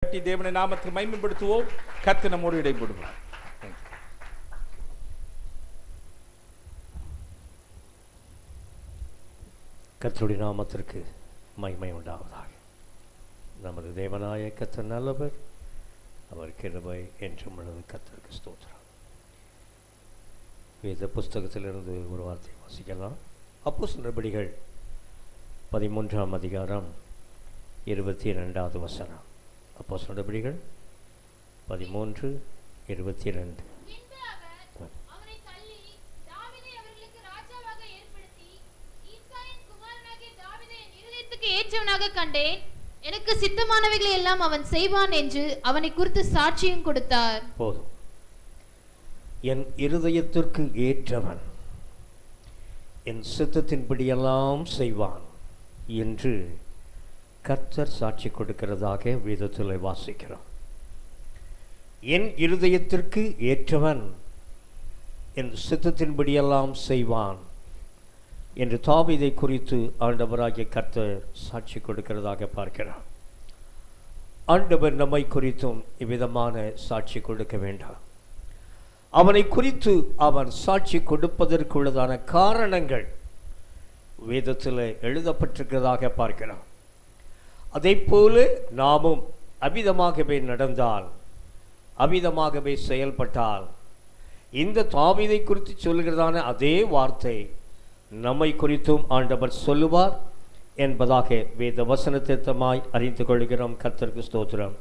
தேவனை நாமத்தை மகிமைப்படுத்துவோம். கர்த்தர் நம்மோடு இடைப்படுவார். கர்த்தருடைய நாமத்திற்கு மகிமை உண்டாவதாக. நமது தேவனாய கர்த்தர் நல்லவர், அவர் கிருபை என்றும் உள்ளது. கர்த்தருக்கு ஸ்தோத்திரம். வேத புஸ்தகத்திலிருந்து ஒரு வார்த்தை வாசிக்கலாம். அப்போஸ்தலர் நடபடிகள் 13ஆம் அதிகாரம் 22வது வசனம். அப்போஸ்தலர் நடபடிகள் 13:22. ஏற்றவனாக கண்டேன், எனக்கு சித்தமானவைகளை எல்லாம் அவன் செய்வான் என்று அவனை குறித்து சாட்சியும் கொடுத்தார். போதும். என் இருதயத்திற்கு ஏற்றவன் என் சித்தத்தின்படியெல்லாம் செய்வான் என்று கர்த்தர் சாட்சி கொடுக்கிறதாக வேதத்தில் வாசிக்கிறோம். என் இருதயத்திற்கு ஏற்றவன் என் சித்தத்தின்படியெல்லாம் செய்வான் என்று தாவீதை குறித்து ஆண்டவராகிய கர்த்தர் சாட்சி கொடுக்கிறதாக பார்க்கிறார். ஆண்டவர் நம்மை குறித்தும் இவ்விதமான சாட்சி கொடுக்க வேண்டாம். அவனை குறித்து அவன் சாட்சி கொடுப்பதற்குள்ளதான காரணங்கள் வேதத்தில் எழுதப்பட்டிருக்கிறதாக பார்க்கிறோம். அதை போல நாமும் அபிதமாகவே நடந்தால், அபிதமாகவே செயல்பட்டால், இந்த தாவீதை குறித்து சொல்கிறதான அதே வார்த்தை நம்மை குறித்தும் ஆண்டவர் சொல்லுவார் என்பதாக வேத வசனத்திட்டமாய் அறிந்து கொள்கிறோம். கர்த்தருக்கு ஸ்தோத்திரம்.